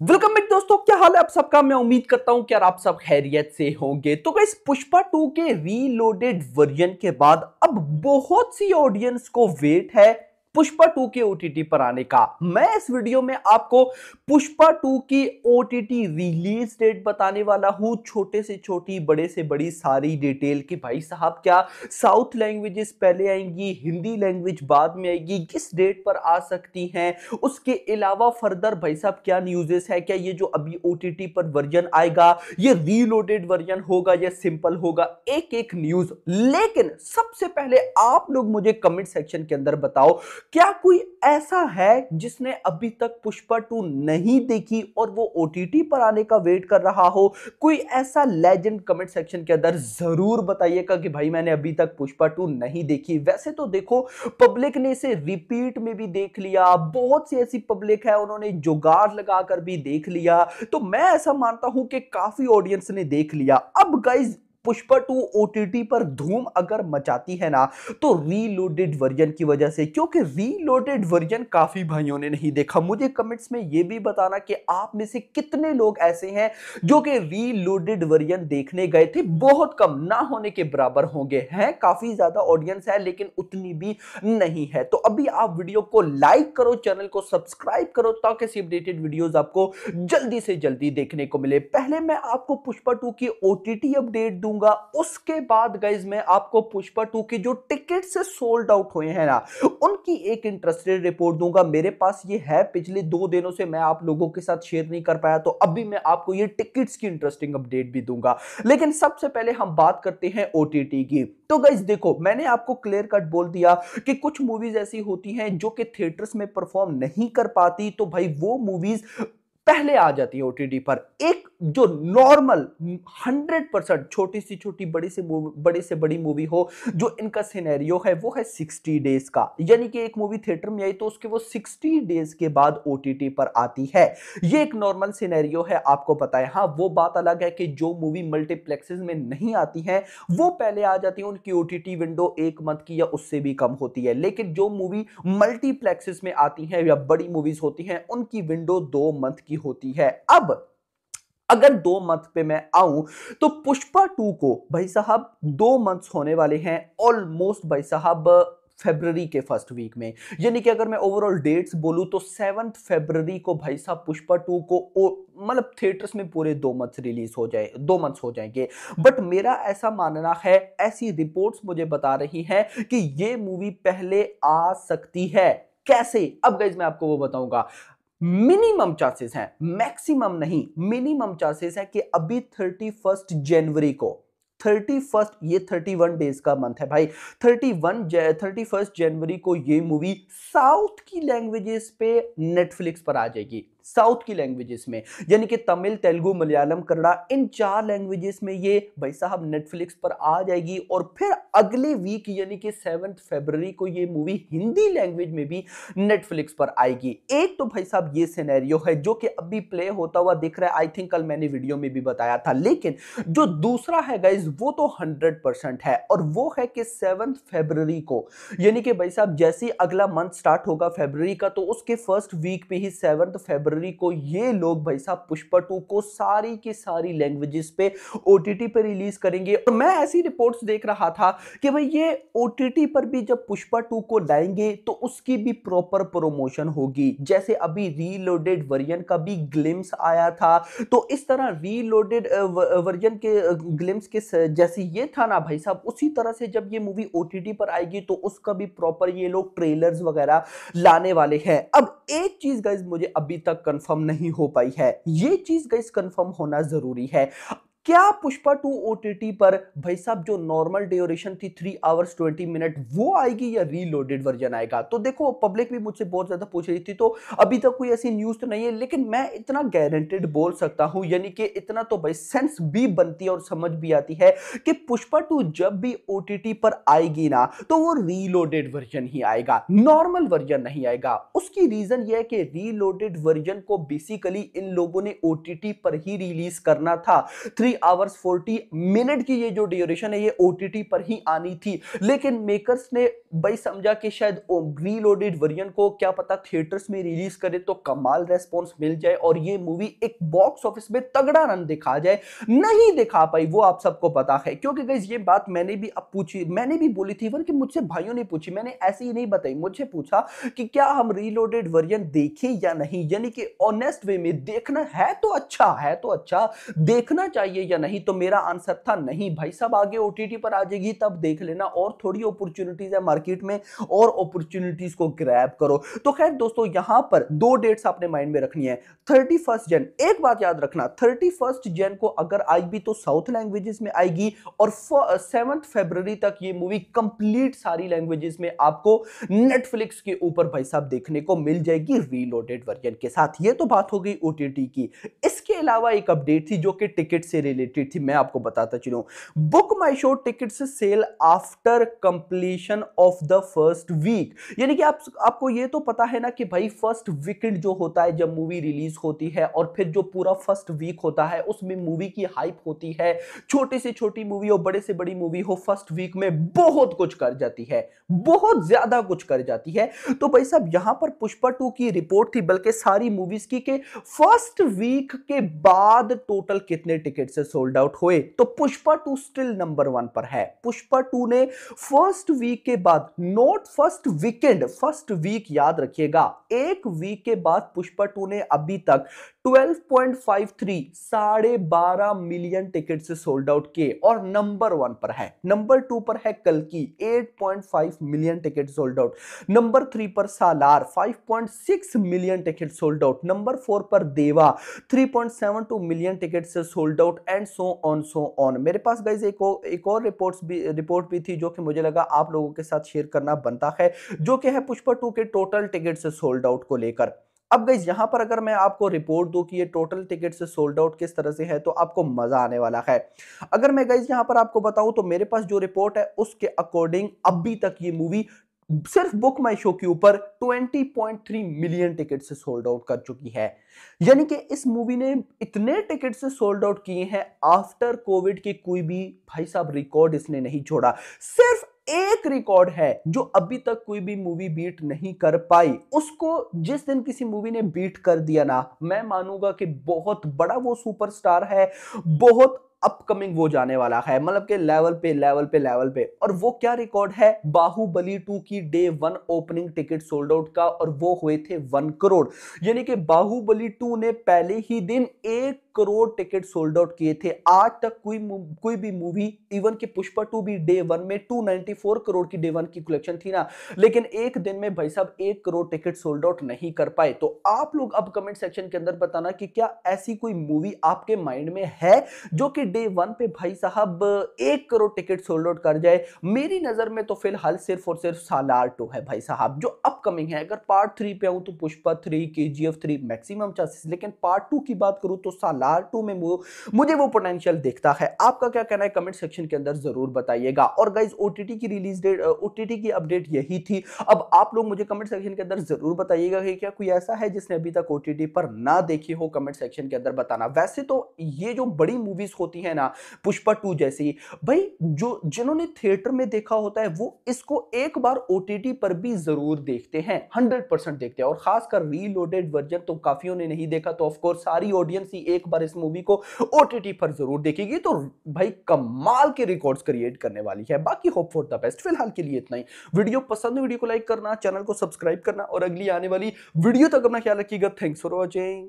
Welcome back दोस्तों, क्या हाल है आप सबका। मैं उम्मीद करता हूं कि यार आप सब खैरियत से होंगे। तो गाइस, पुष्पा 2 के रीलोडेड वर्जन के बाद अब बहुत सी ऑडियंस को वेट है पुष्पा 2 के ओटीटी पर आने का। मैं इस वीडियो में आपको पुष्पा 2 की ओटीटी रिलीज डेट बताने वाला हूं, छोटे से छोटी बड़े से बड़ी सारी डिटेल कि भाई साहब क्या साउथ लैंग्वेजेस पहले आएंगी, हिंदी लैंग्वेज बाद में आएगी, किस डेट पर आ सकती हैं। उसके अलावा फर्दर भाई साहब क्या न्यूज़ेस है, क्या ये जो अभी ओटीटी पर वर्जन आएगा ये रीलोडेड वर्जन होगा या सिंपल होगा, एक एक न्यूज। लेकिन सबसे पहले आप लोग मुझे कमेंट सेक्शन के अंदर बताओ, क्या कोई ऐसा है जिसने अभी तक पुष्पा 2 नहीं देखी और वो ओटीटी पर आने का वेट कर रहा हो। कोई ऐसा लेजेंड कमेंट सेक्शन के अंदर जरूर बताइएगा कि भाई मैंने अभी तक पुष्पा 2 नहीं देखी। वैसे तो देखो, पब्लिक ने इसे रिपीट में भी देख लिया, बहुत सी ऐसी पब्लिक है उन्होंने जुगाड़ लगाकर भी देख लिया। तो मैं ऐसा मानता हूं कि काफी ऑडियंस ने देख लिया। अब गाइज, पुष्पा 2 ओटीटी पर धूम अगर मचाती है ना, तो रीलोडेड वर्जन की वजह से, क्योंकि रीलोडेड वर्जन काफी भाइयों ने नहीं देखा। मुझे कमेंट्स में यह भी बताना कि आप में से कितने लोग ऐसे हैं जो कि रीलोडेड वर्जन देखने गए थे। बहुत कम, ना होने के बराबर होंगे। हैं काफी ज्यादा ऑडियंस है लेकिन उतनी भी नहीं है। तो अभी आप वीडियो को लाइक करो, चैनल को सब्सक्राइब करो ताकि ऐसी अपडेटेड वीडियोस आपको जल्दी से जल्दी देखने को मिले। पहले मैं आपको पुष्पा 2 की ओटीटी अपडेट दूंगा, उसके बाद गाइज मैं आपको पुष्पा 2 की जो टिकट से सोल्ड आउट हुए हैं ना, उनकी एक इंटरेस्टेड रिपोर्ट दूंगा। मेरे पास ये है, पिछले 2 दिनों से मैं आप लोगों के साथ शेयर नहीं कर पाया, तो अभी मैं आपको ये टिकट्स की इंटरेस्टिंग अपडेट भी दूंगा। लेकिन सबसे पहले हम बात करते हैं ओटीटी की। तो गाइज देखो, मैंने आपको क्लियर कट बोल दिया कि कुछ मूवीज ऐसी होती हैं जो कि थिएटर्स में परफॉर्म नहीं कर पाती, तो भाई वो मूवीज पहले आ जाती है ओटीटी पर। एक जो नॉर्मल 100% छोटी सी छोटी बड़ी से बड़ी मूवी हो, जो इनका सिनेरियो है वो है 60 डेज का, यानी कि एक मूवी थिएटर में आई तो उसके वो 60 डेज के बाद ओटीटी पर आती है। ये एक नॉर्मल सिनेरियो है, आपको पता है। हाँ, वो बात अलग है कि जो मूवी मल्टीप्लेक्सेस में नहीं आती है वो पहले आ जाती है, उनकी ओटीटी विंडो 1 मंथ की या उससे भी कम होती है। लेकिन जो मूवी मल्टीप्लेक्सेस में आती है या बड़ी मूवीज होती हैं, उनकी विंडो 2 मंथ की होती है। अब अगर 2 मंथ पे मैं आऊं, तो पुष्पा 2 को भाई साहब 2 मंथ्स होने वाले हैं ऑलमोस्ट भाई साहब फरवरी के फर्स्ट वीक में। यानी कि अगर मैं ओवरऑल डेट्स बोलूं तो 7 फरवरी को भाई साहब पुष्पा 2 को मतलब थिएटर्स में पूरे 2 मंथ्स रिलीज हो जाए, 2 मंथ्स हो जाएंगे। बट मेरा ऐसा मानना है, ऐसी रिपोर्ट्स मुझे बता रही हैं कि ये मूवी पहले आ सकती है। कैसे? अब गाइज मैं आपको वो बताऊंगा। मिनिमम चांसेस हैं, मैक्सिमम नहीं, मिनिमम चांसेस है कि अभी 31 जनवरी को, 31, ये 31 डेज का मंथ है भाई, 31 जनवरी को ये मूवी साउथ की लैंग्वेजेस पे नेटफ्लिक्स पर आ जाएगी। साउथ की लैंग्वेजेस में, यानी कि तमिल, तेलुगु, मलयालम, कन्नड़ा, इन 4 लैंग्वेजेस में ये भाई साहब नेटफ्लिक्स पर आ जाएगी। और फिर अगले वीक यानी कि 7 फरवरी को ये मूवी हिंदी लैंग्वेज में भी नेटफ्लिक्स पर आएगी। एक तो भाई साहब ये सिनेरियो है जो कि अभी प्ले होता हुआ दिख रहा है, आई थिंक कल मैंने वीडियो में भी बताया था। लेकिन जो दूसरा है गाइज, वो तो 100% है, और वो है कि 7 फरवरी को, यानी कि भाई साहब जैसे ही अगला मंथ स्टार्ट होगा फरवरी का, तो उसके फर्स्ट वीक पे ही 7 फरवरी को ये लोग भाई साहब पुष्पा 2 को सारी की सारी लैंग्वेजेस पे ओटीटी पे रिलीज करेंगे। और मैं ऐसी रिपोर्ट्स देख रहा था कि भाई ये ओटीटी पर भी जब पुष्पा 2 को लाएंगे तो उसकी भी प्रॉपर प्रमोशन होगी। जैसे अभी रीलोडेड वर्जन का भी ग्लिम्स आया था, तो इस तरह रीलोडेड वर्जन के ग्लिम्स के जैसे ये था ना भाई साहब, उसी तरह से जब ये मूवी ओटीटी पर आएगी तो उसका भी प्रॉपर ये लोग ट्रेलर्स वगैरह लाने वाले हैं। अब एक चीज गाइस मुझे अभी तक कंफर्म नहीं हो पाई है, ये चीज गाइस कंफर्म होना जरूरी है। क्या पुष्पा 2 ओटीटी पर भाई साहब जो नॉर्मल ड्यूरेशन थी 3 आवर्स 20 मिनट, वो आएगी या रीलोडेड वर्जन आएगा? तो देखो, पब्लिक भी मुझसे बहुत ज्यादा पूछ रही थी, तो अभी तक कोई ऐसी न्यूज तो नहीं है, लेकिन मैं इतना गारंटेड बोल सकता हूं, यानी कि इतना तो भाई सेंस भी बनती है और समझ भी आती है कि पुष्पा 2 जब भी ओटीटी पर आएगी ना, तो वो रीलोडेड वर्जन ही आएगा, नॉर्मल वर्जन नहीं आएगा। उसकी रीजन ये है कि रीलोडेड वर्जन को बेसिकली इन लोगों ने ओटीटी पर ही रिलीज करना था। 3 आवर्स 40 मिनट की ये जो ड्यूरेशन है ये ओटीटी पर ही आनी थी, लेकिन मेकर्स ने भाई समझा कि शायद रीलोडेड वर्जन को क्या पता थिएटर्स में रिलीज करे तो कमाल रेस्पॉन्स मिल जाए और ये मूवी एक बॉक्स ऑफिस में तगड़ा रन दिखा जाए। नहीं दिखा पाई, वो आप सबको पता है, क्योंकि गाइस ये बात मैंने भी अब पूछी, मैंने भी बोली थी, इवन कि मुझसे भाइयों ने पूछी, मैंने ऐसे ही नहीं बताई, मुझे पूछा कि क्या हम रीलोडेड वर्जन देखें या नहीं, यानी कि ऑनेस्ट वे में देखना है तो अच्छा है, तो अच्छा देखना चाहिए या नहीं, तो मेरा आंसर था नहीं भाई साहब, आगे ओटीटी पर आ जाएगी तब देख लेना, और थोड़ी अपॉर्चुनिटीज है मार्केट में, और अपॉर्चुनिटीज को ग्रैब करो। तो खैर दोस्तों यहां पर दो डेट्स आपने माइंड में रखनी है, 31 जन, एक बात याद रखना 31 जन को अगर आई भी तो साउथ लैंग्वेजेस में आएगी, और 7 फरवरी तक ये मूवी कंप्लीट सारी लैंग्वेजेस में आपको नेटफ्लिक्स के ऊपर भाई साहब देखने को मिल जाएगी रीलोडेड वर्जन के साथ। ये तो बात हो गई ओटीटी की। इसके अलावा एक अपडेट थी जो कि टिकट से रिलेटेड थी, मैं आपको बताता चलूं। Book My Show tickets sale after completion of the first week, यानी कि आपको ये तो पता है ना कि भाई फर्स्ट वीकेंड जो होता है जब मूवी रिलीज होती है, और फिर जो पूरा फर्स्ट वीक होता है उसमें मूवी की हाइप होती है, छोटी से छोटी मूवी हो बड़े से बड़ी मूवी हो, फर्स्ट वीक में बहुत कुछ कर जाती है, बहुत ज्यादा कुछ कर जाती है। तो भाई साहब यहां पर पुष्पा 2 की रिपोर्ट थी, बल्कि सारी मूवीज की, के फर्स्ट वीक के बाद टोटल कितने टिकट से सोल्ड आउट हुए, तो पुष्पा 2 स्टिल नंबर 1 पर है। पुष्पा 2 ने फर्स्ट वीक के बाद, not first weekend, first week याद रखिएगा, एक वीक के बाद पुष्पा 2 ने अभी तक 12.53 12.5 मिलियन टिकट से सोल्ड आउट किए और नंबर 1 पर है। नंबर 2 पर है कल्कि 8.5 million ticket sold out, number 3 पर सालार 5.6 million ticket sold out, number 4 पर देवा 3.72 मिलियन टिकट से sold out, and so on. मेरे पास गाइस एक और रिपोर्ट भी थी जो कि मुझे लगा आप लोगों के साथ शेयर करना बनता है, जो कि है पुष्पा 2 के टोटल टिकट से सोल्ड आउट को लेकर। अब गाइस यहां पर अगर मैं आपको रिपोर्ट दूं कि ये टोटल टिकट से सोल्ड आउट किस तरह से है तो आपको मजा आने वाला है। अगर मैं गाइस यहां पर आपको बताऊं तो मेरे पास जो रिपोर्ट है उसके अकॉर्डिंग अभी तक ये मूवी सिर्फ बुक माई शो के ऊपर 20.3 मिलियन टिकट से सोल्ड आउट कर चुकी है, यानी कि इस मूवी ने इतने टिकट से सोल्ड आउट किए हैं आफ्टर कोविड के कोई भी भाई साहब रिकॉर्ड इसने नहीं छोड़ा। सिर्फ एक रिकॉर्ड है जो अभी तक कोई भी मूवी बीट नहीं कर पाई, उसको जिस दिन किसी मूवी ने बीट कर दिया ना, मैं मानूंगा कि बहुत बड़ा वो सुपरस्टार है, बहुत अपकमिंग वो जाने वाला है, मतलब के लेवल पे। और वो क्या रिकॉर्ड है, बाहुबली 2 की day 1 opening ticket sold out का, और वो हुए थे 1 करोड़, यानी कि बाहुबली 2 ने पहले ही दिन 1 करोड़ टिकट सोल्ड आउट किए थे। आज तक कोई भी मूवी, इवन कि पुष्पा 2 भी डे 1 में 294 करोड़ की डे 1 की कलेक्शन थी ना, लेकिन एक दिन में भाई साहब 1 करोड़ टिकट सोल्ड आउट नहीं कर पाए। तो आप लोग अब कमेंट सेक्शन के अंदर बताना कि क्या ऐसी कोई मूवी आपके माइंड में है जो कि डे 1 पे भाई साहब 1 करोड़ टिकट सोल्ड आउट कर जाए। मेरी नजर में तो फिलहाल सिर्फ और सिर्फ सालार 2 है भाई साहब जो अपकमिंग है। अगर पार्ट 3 पे आऊं तो पुष्पा 3, केजीएफ 3 मैक्सिमम चांसेस, लेकिन पार्ट 2 की बात करूं तो सालार 2 में मुझे वो पोटेंशियल दिखता है। आपका क्या कहना है कमेंट सेक्शन के अंदर जरूर बताइएगा। और गाइस ओटीटी की रिलीज डेट, ओटीटी की अपडेट यही थी। अब आप लोग मुझे कमेंट सेक्शन के अंदर जरूर बताइएगा कि क्या कोई ऐसा है जिसने अभी तक ओटीटी पर ना देखी हो, कमेंट सेक्शन के अंदर बताना। वैसे तो ये जो बड़ी मूवीज होती है ना, पुष्पा 2 जैसी, भाई जो जिन्होंने थिएटर में देखा होता है वो इसको एक बार ओटीटी पर भी जरूर देखते हैं, 100% देखते हैं। और खासकर रीलोडेड वर्जन तो काफियों ने नहीं देखा, तो ऑफ कोर्स सारी ऑडियंस ही एक बार इस मूवी को ओटीटी पर जरूर देखेगी, तो भाई कमाल के रिकॉर्ड्स क्रिएट करने वाली है। बाकी होप फॉर द बेस्ट। फिलहाल के लिए इतना ही। वीडियो पसंद है, वीडियो को लाइक करना, चैनल को सब्सक्राइब करना, और अगली आने वाली वीडियो तक अपना ख्याल रखिएगा। Thanks for watching.